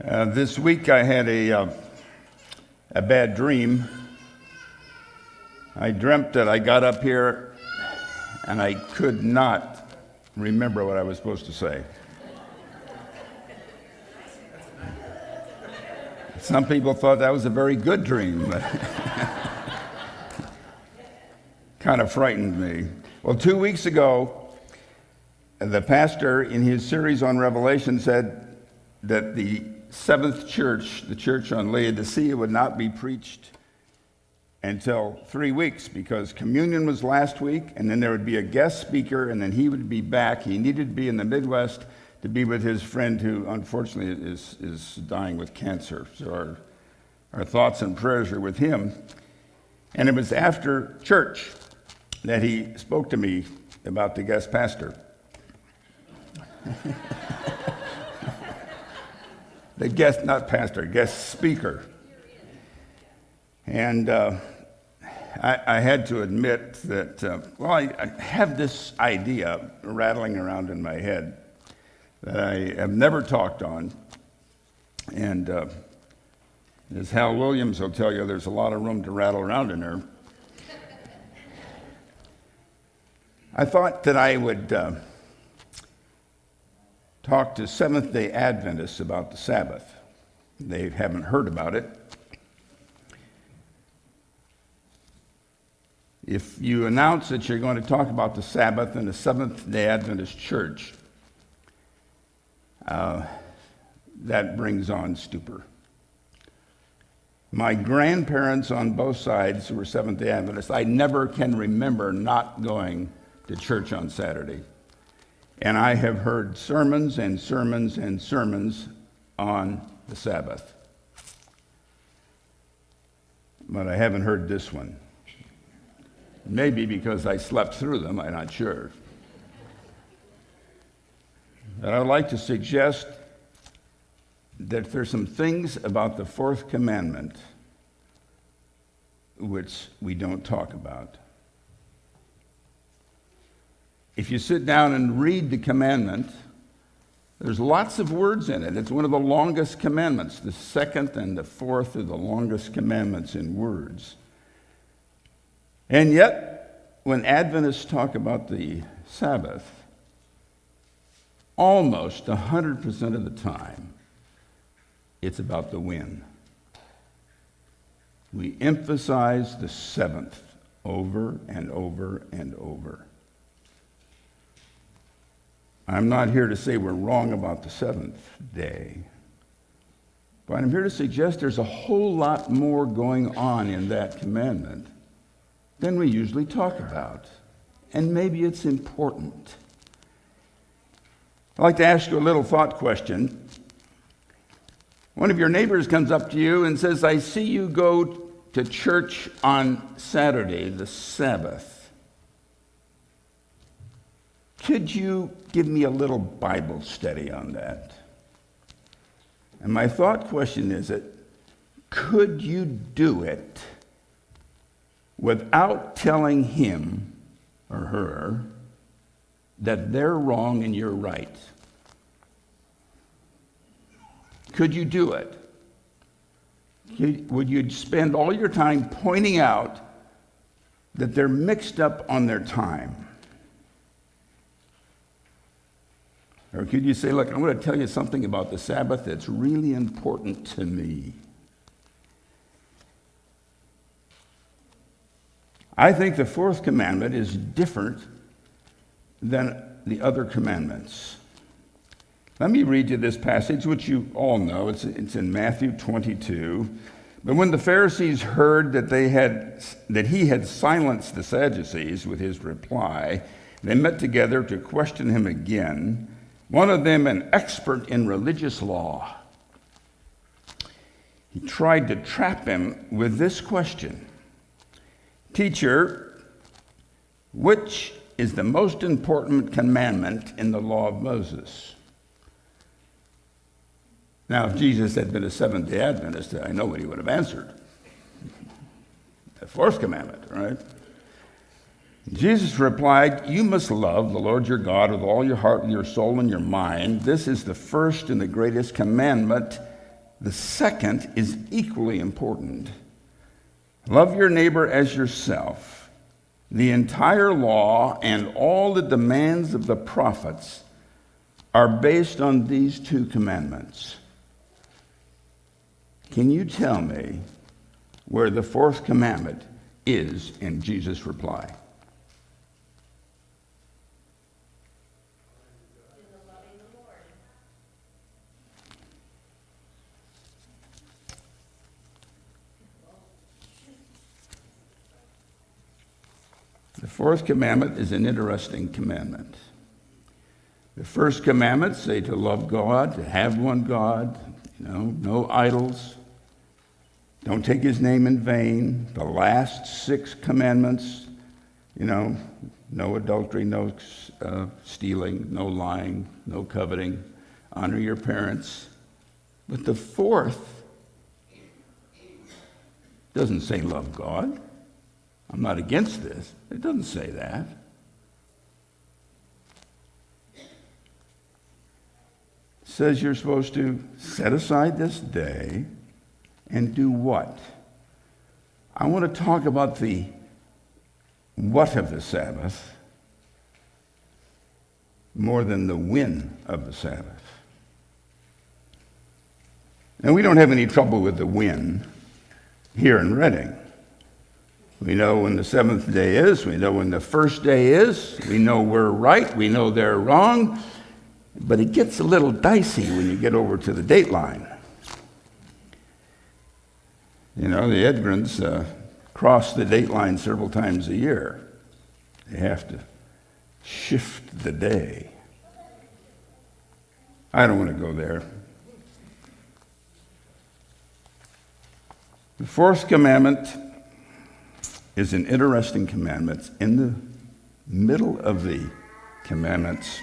This week I had a bad dream. I dreamt that I got up here and I could not remember what I was supposed to say. Some people thought that was a very good dream, but kind of frightened me. Well, 2 weeks ago, the pastor in his series on Revelation said that the seventh church, the church on Laodicea, would not be preached until 3 weeks because communion was last week, and then there would be a guest speaker, and then he would be back. He needed to be in the Midwest to be with his friend who unfortunately is dying with cancer. So our thoughts and prayers are with him. And it was after church that he spoke to me about the guest pastor. The guest, not pastor, guest speaker. And I had to admit that, I have this idea rattling around in my head that I have never talked on. And as Hal Williams will tell you, there's a lot of room to rattle around in there. I thought that I would talk to Seventh-day Adventists about the Sabbath. They haven't heard about it. If you announce that you're going to talk about the Sabbath in a Seventh-day Adventist church, that brings on stupor. My grandparents on both sides were Seventh-day Adventists. I never can remember not going to church on Saturday. And I have heard sermons and sermons and sermons on the Sabbath. But I haven't heard this one. Maybe because I slept through them, I'm not sure. But I would like to suggest that there's some things about the fourth commandment which we don't talk about. If you sit down and read the commandment, there's lots of words in it. It's one of the longest commandments. The second and the fourth are the longest commandments in words. And yet, when Adventists talk about the Sabbath, almost 100% of the time, it's about the when. We emphasize the seventh over and over and over. I'm not here to say we're wrong about the seventh day, but I'm here to suggest there's a whole lot more going on in that commandment than we usually talk about, and maybe it's important. I'd like to ask you a little thought question. One of your neighbors comes up to you and says, I see you go to church on Saturday, the Sabbath. Could you give me a little Bible study on that? And my thought question is could you do it without telling him or her that they're wrong and you're right? Could you do it? Would you spend all your time pointing out that they're mixed up on their time? Or could you say, look, I'm going to tell you something about the Sabbath that's really important to me. I think the fourth commandment is different than the other commandments. Let me read you this passage, which you all know. It's in Matthew 22. But when the Pharisees heard that he had silenced the Sadducees with his reply, they met together to question him again. One of them, an expert in religious law, he tried to trap him with this question. Teacher, which is the most important commandment in the law of Moses? Now, if Jesus had been a Seventh-day Adventist, I know what he would have answered. The fourth commandment, right? Jesus replied, you must love the Lord your God with all your heart and your soul and your mind. This is the first and the greatest commandment. The second is equally important. Love your neighbor as yourself. The entire law and all the demands of the prophets are based on these two commandments. Can you tell me where the fourth commandment is in Jesus' reply? The fourth commandment is an interesting commandment. The first commandment say to love God, to have one God, no idols. Don't take his name in vain. The last 6 commandments, no adultery, no stealing, no lying, no coveting. Honor your parents. But the fourth doesn't say love God. I'm not against this. It doesn't say that. It says you're supposed to set aside this day and do what? I want to talk about the what of the Sabbath more than the when of the Sabbath. Now, we don't have any trouble with the when here in Reading. We know when the 7th day is. We know when the first day is. We know we're right. We know they're wrong. But it gets a little dicey when you get over to the date line. The Edgrins cross the date line several times a year. They have to shift the day. I don't want to go there. The fourth commandment is an interesting commandment. In the middle of the commandments,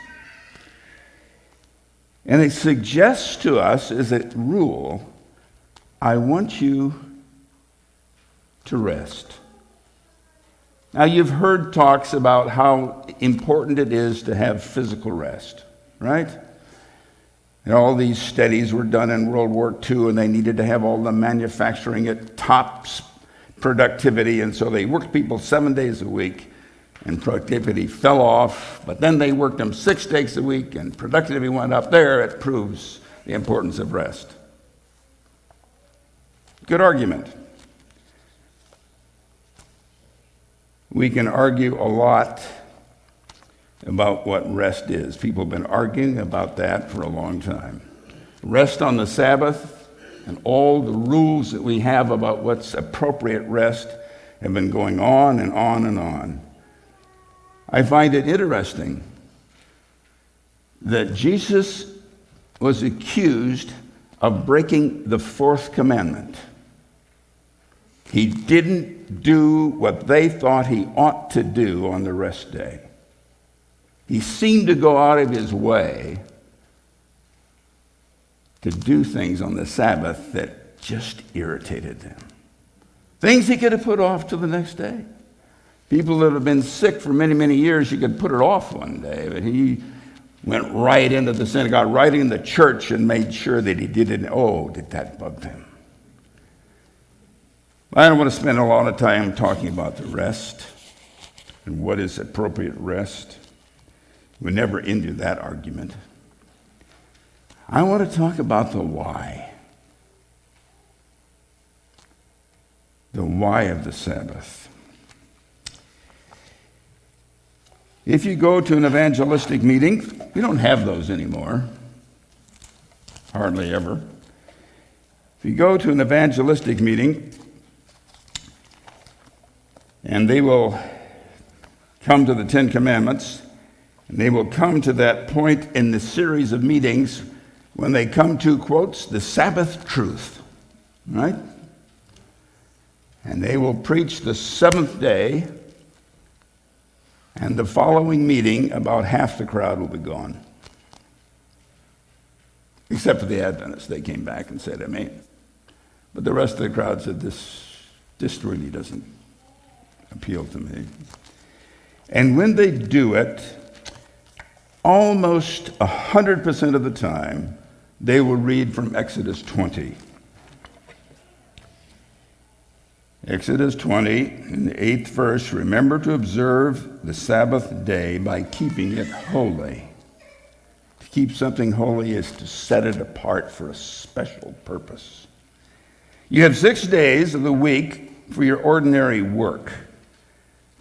and it suggests to us as a rule, I want you to rest. Now, you've heard talks about how important it is to have physical rest, right? And all these studies were done in World War II, and they needed to have all the manufacturing at top productivity, and so they worked people 7 days a week, and productivity fell off, but then they worked them 6 days a week, and productivity went up. There, it proves the importance of rest. Good argument. We can argue a lot about what rest is. People have been arguing about that for a long time. Rest on the Sabbath and all the rules that we have about what's appropriate rest have been going on and on and on. I find it interesting that Jesus was accused of breaking the fourth commandment. He didn't do what they thought he ought to do on the rest day. He seemed to go out of his way to do things on the Sabbath that just irritated them. Things he could have put off till the next day. People that have been sick for many, many years, you could put it off one day, but he went right into the synagogue, right in the church, and made sure that he did it. Oh, did that bug him? I don't want to spend a lot of time talking about the rest and what is appropriate rest. We're never into that argument. I want to talk about the why. The why of the Sabbath. If you go to an evangelistic meeting, we don't have those anymore. Hardly ever. If you go to an evangelistic meeting, and they will come to the 10 Commandments, and they will come to that point in the series of meetings when they come to, quotes, the Sabbath truth, right? And they will preach the 7th day, and the following meeting, about half the crowd will be gone. Except for the Adventists. They came back and said, Amen. But the rest of the crowd said, this really doesn't appeal to me. And when they do it, almost 100% of the time, they will read from Exodus 20. Exodus 20, in the 8th verse, remember to observe the Sabbath day by keeping it holy. To keep something holy is to set it apart for a special purpose. You have 6 days of the week for your ordinary work,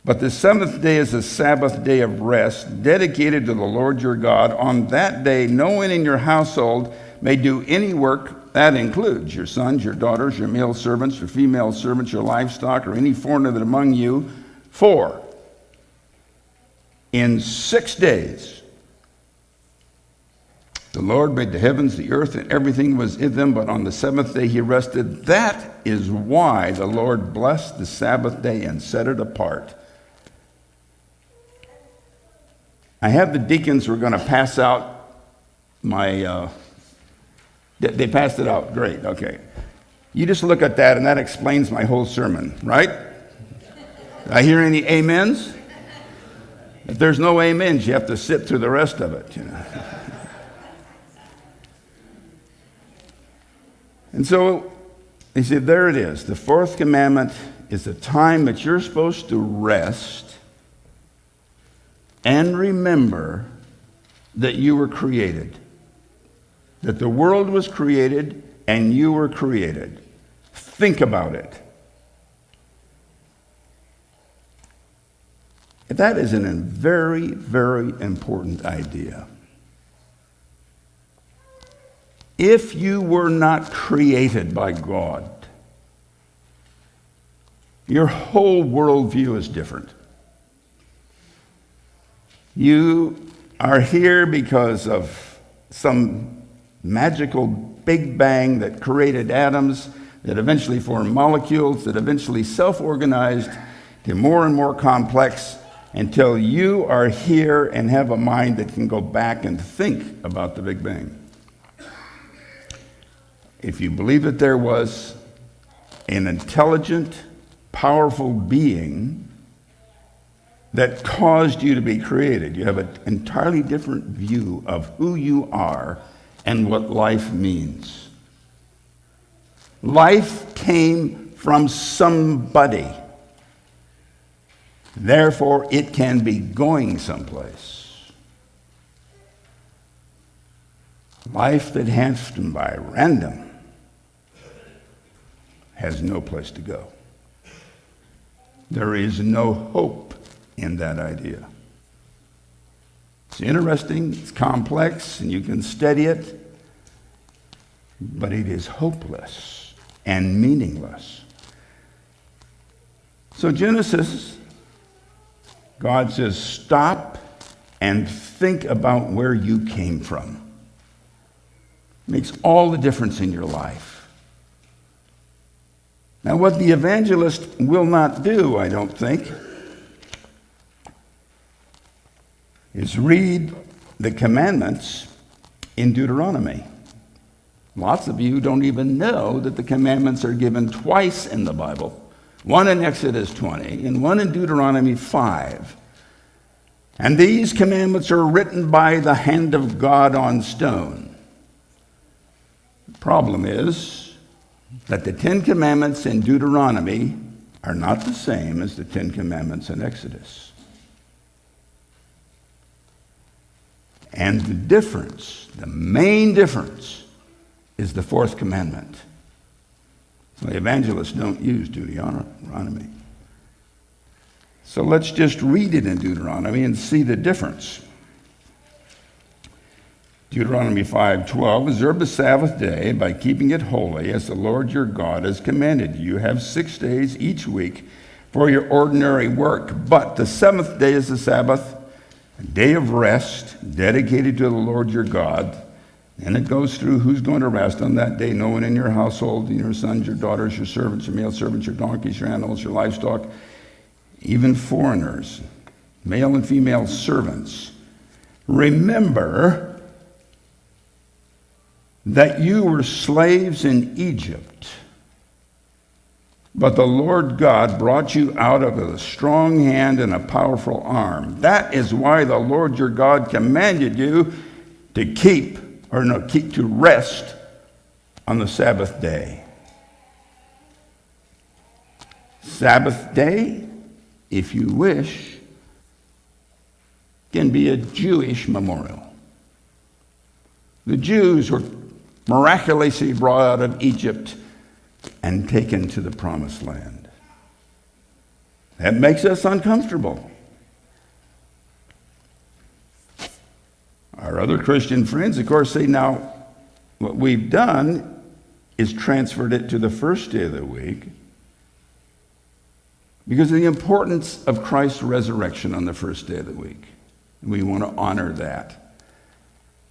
but the 7th day is a Sabbath day of rest, dedicated to the Lord your God. On that day, no one in your household may do any work. That includes your sons, your daughters, your male servants, your female servants, your livestock, or any foreigner that among you. For in 6 days the Lord made the heavens, the earth, and everything was in them, but on the 7th day he rested. That is why the Lord blessed the Sabbath day and set it apart. I have the deacons who are going to pass out my... They passed it out. Great. Okay. You just look at that, and that explains my whole sermon, right? Did I hear any amens? If there's no amens, you have to sit through the rest of it, you know. And so he said, there it is. The 4th commandment is the time that you're supposed to rest and remember that you were created. That the world was created and you were created. Think about it. That is a very, very important idea. If you were not created by God, your whole worldview is different. You are here because of some magical Big Bang that created atoms, that eventually formed molecules, that eventually self-organized to more and more complex until you are here and have a mind that can go back and think about the Big Bang. If you believe that there was an intelligent, powerful being that caused you to be created, you have an entirely different view of who you are and what life means. Life came from somebody. Therefore, it can be going someplace. Life that happened by random has no place to go. There is no hope in that idea. It's interesting, it's complex, and you can study it, but it is hopeless and meaningless. So Genesis, God says, stop and think about where you came from. It makes all the difference in your life. Now, what the evangelist will not do, I don't think, is read the commandments in Deuteronomy. Lots of you don't even know that the commandments are given twice in the Bible. One in Exodus 20 and one in Deuteronomy 5. And these commandments are written by the hand of God on stone. The problem is that the 10 commandments in Deuteronomy are not the same as the 10 commandments in Exodus. And the difference, the main difference, is the 4th commandment. So the evangelists don't use Deuteronomy. So let's just read it in Deuteronomy and see the difference. Deuteronomy 5:12, observe the Sabbath day by keeping it holy as the Lord your God has commanded you. You have 6 days each week for your ordinary work, but the 7th day is the Sabbath, a day of rest dedicated to the Lord your God. And it goes through who's going to rest on that day. No one in your household, your sons, your daughters, your servants, your male servants, your donkeys, your animals, your livestock, even foreigners, male and female servants. Remember that you were slaves in Egypt, but the Lord God brought you out of a strong hand and a powerful arm. That is why the Lord your God commanded you to keep to rest on the Sabbath day. Sabbath day, if you wish, can be a Jewish memorial. The Jews were miraculously brought out of Egypt and taken to the promised land. That makes us uncomfortable. Our other Christian friends, of course, say, now, what we've done is transferred it to the first day of the week because of the importance of Christ's resurrection on the first day of the week. We want to honor that.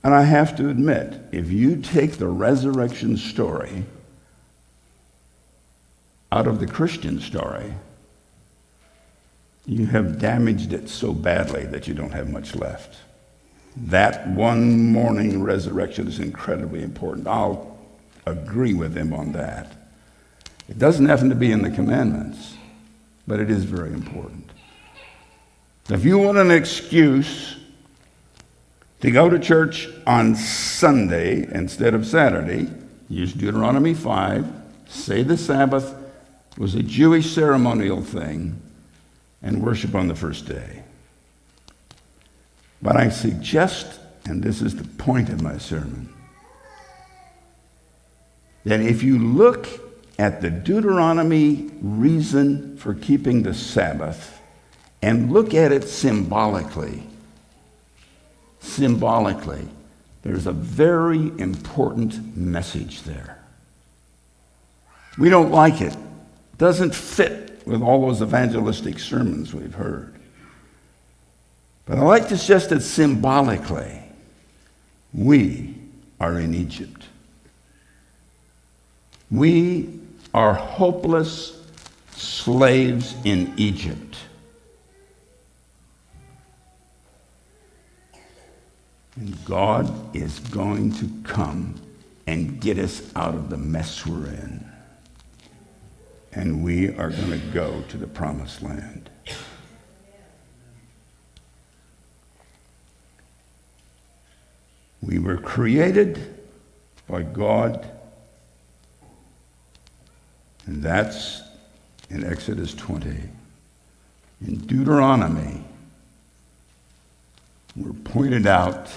And I have to admit, if you take the resurrection story out of the Christian story, you have damaged it so badly that you don't have much left. That one morning resurrection is incredibly important. I'll agree with him on that. It doesn't happen to be in the commandments, but it is very important. If you want an excuse to go to church on Sunday instead of Saturday, use Deuteronomy 5, say the Sabbath was a Jewish ceremonial thing, and worship on the first day. But I suggest, and this is the point of my sermon, that if you look at the Deuteronomy reason for keeping the Sabbath and look at it symbolically, there's a very important message there. We don't like it. It doesn't fit with all those evangelistic sermons we've heard. But I like to suggest that symbolically, we are in Egypt. We are hopeless slaves in Egypt. And God is going to come and get us out of the mess we're in. And we are going to go to the promised land. We were created by God, and that's in Exodus 20. In Deuteronomy, we're pointed out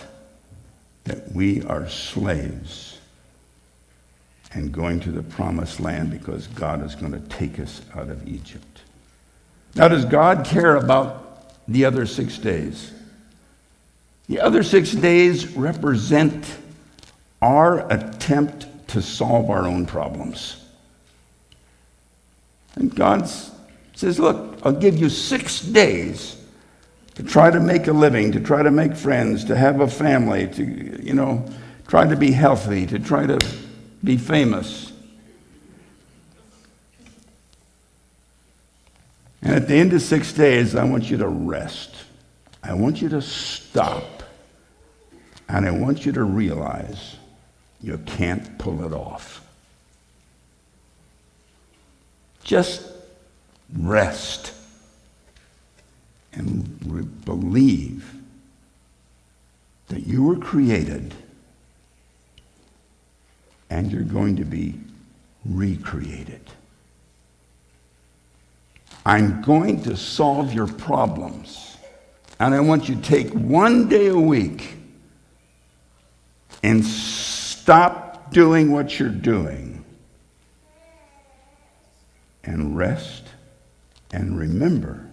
that we are slaves and going to the promised land because God is going to take us out of Egypt. Now, does God care about the other 6 days? The other 6 days represent our attempt to solve our own problems. And God says, look, I'll give you 6 days to try to make a living, to try to make friends, to have a family, to, try to be healthy, to try to be famous. And at the end of 6 days, I want you to rest. I want you to stop. And I want you to realize you can't pull it off. Just rest and believe that you were created and you're going to be recreated. I'm going to solve your problems, and I want you to take 1 day a week and stop doing what you're doing and rest and remember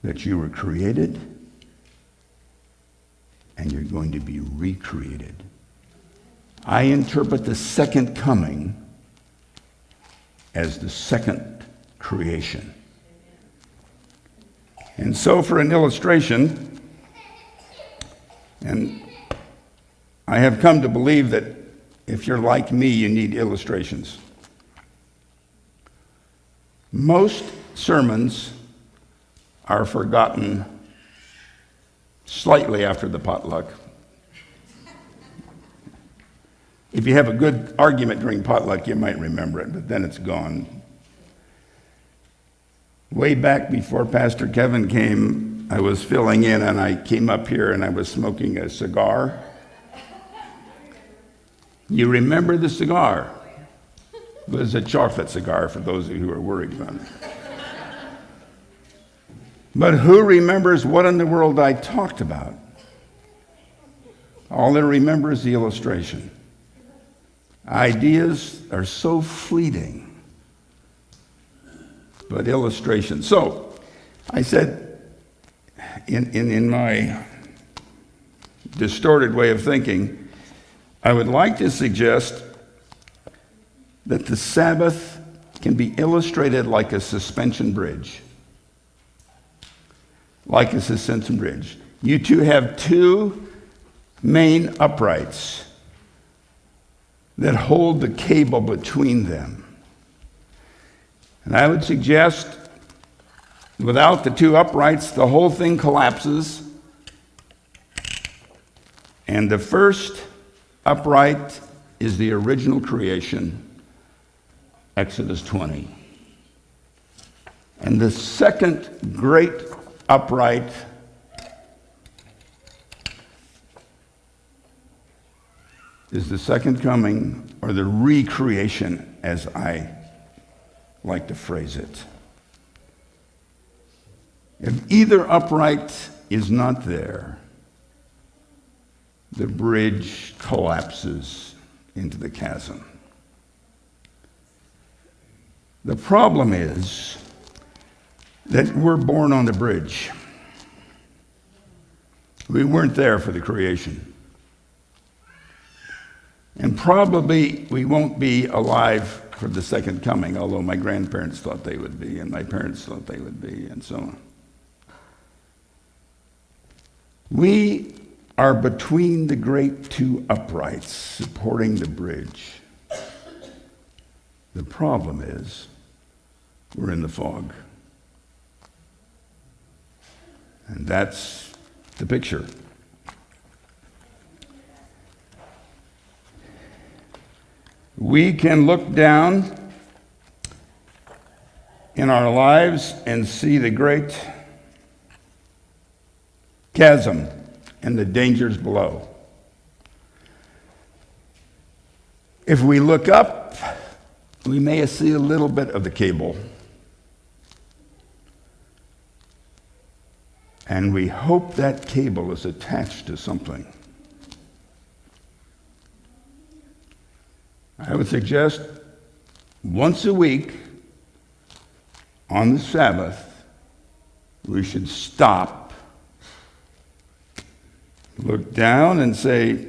that you were created and you're going to be recreated. I interpret the second coming as the second creation. And so for an illustration, and I have come to believe that if you're like me, you need illustrations. Most sermons are forgotten slightly after the potluck. If you have a good argument during potluck, you might remember it, but then it's gone. Way back before Pastor Kevin came, I was filling in, and I came up here and I was smoking a cigar. You remember the cigar. It was a chocolate cigar for those of you who are worried about it. But who remembers what in the world I talked about? All they remember is the illustration. Ideas are so fleeting, but illustration. So I said, in my distorted way of thinking, I would like to suggest that the Sabbath can be illustrated like a suspension bridge. Like a suspension bridge. You two have two main uprights that hold the cable between them. And I would suggest without the two uprights, the whole thing collapses. And the first upright is the original creation, Exodus 20. And the second great upright is the second coming, or the recreation, as I like to phrase it. If either upright is not there, the bridge collapses into the chasm. The problem is that we're born on the bridge. We weren't there for the creation. And probably we won't be alive for the second coming, although my grandparents thought they would be, and my parents thought they would be, and so on. We are between the great two uprights supporting the bridge. The problem is we're in the fog. And that's the picture. We can look down in our lives and see the great chasm and the dangers below. If we look up, we may see a little bit of the cable. And we hope that cable is attached to something. I would suggest once a week on the Sabbath, we should stop, look down and say,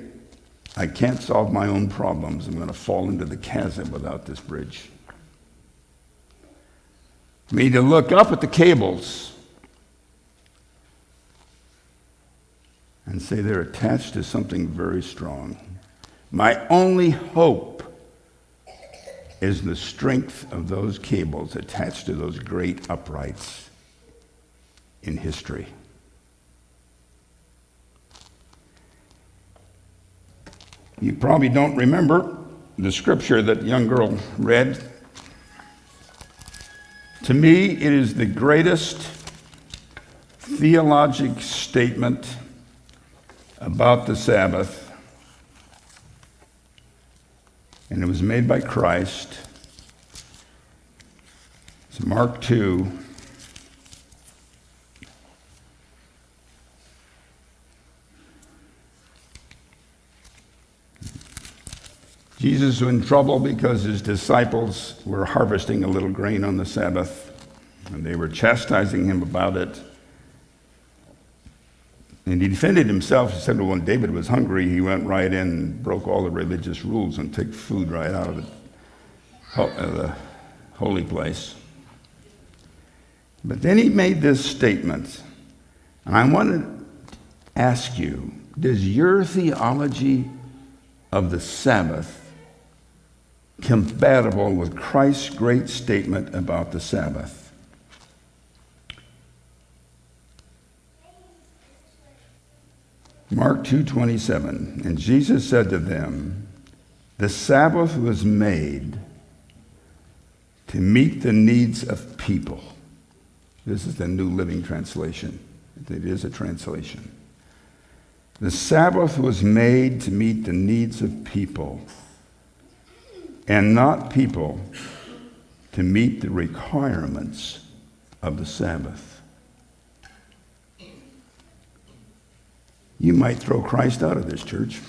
I can't solve my own problems. I'm going to fall into the chasm without this bridge. We need to look up at the cables and say they're attached to something very strong. My only hope is the strength of those cables attached to those great uprights in history. You probably don't remember the scripture that young girl read. To me, it is the greatest theologic statement about the Sabbath. And it was made by Christ. It's Mark 2. Jesus was in trouble because his disciples were harvesting a little grain on the Sabbath, and they were chastising him about it. And he defended himself. He said, well, when David was hungry, he went right in and broke all the religious rules and took food right out of the holy place. But then he made this statement, and I want to ask you, does your theology of the Sabbath compatible with Christ's great statement about the Sabbath? Mark 2:27, and Jesus said to them, the Sabbath was made to meet the needs of people. This is the New Living Translation. It is a translation. The Sabbath was made to meet the needs of people, and not people to meet the requirements of the Sabbath. You might throw Christ out of this church.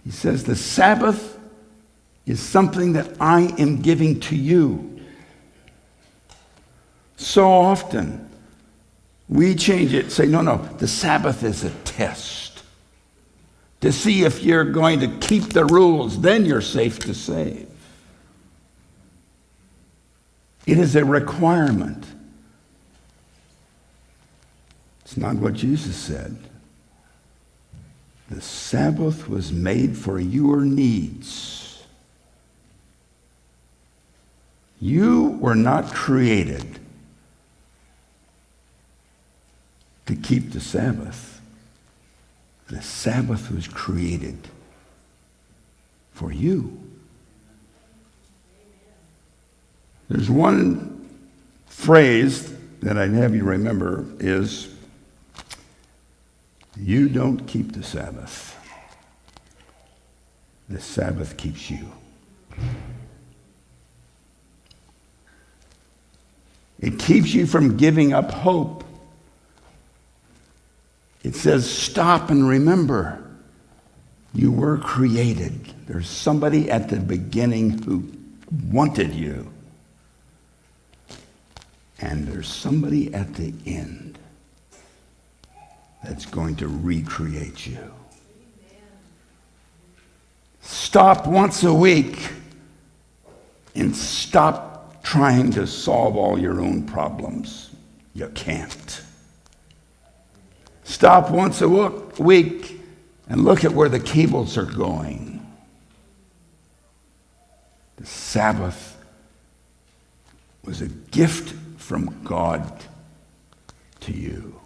He says the Sabbath is something that I am giving to you. So often we change it, say, no, the Sabbath is a test to see if you're going to keep the rules, then you're safe to save. It is a requirement. It's not what Jesus said. The Sabbath was made for your needs. You were not created to keep the Sabbath. The Sabbath was created for you. There's one phrase that I'd have you remember is, you don't keep the Sabbath. The Sabbath keeps you. It keeps you from giving up hope. It says, stop and remember. You were created. There's somebody at the beginning who wanted you. And there's somebody at the end that's going to recreate you. Stop once a week and stop trying to solve all your own problems. You can't. Stop once a week and look at where the cables are going. The Sabbath was a gift from God to you.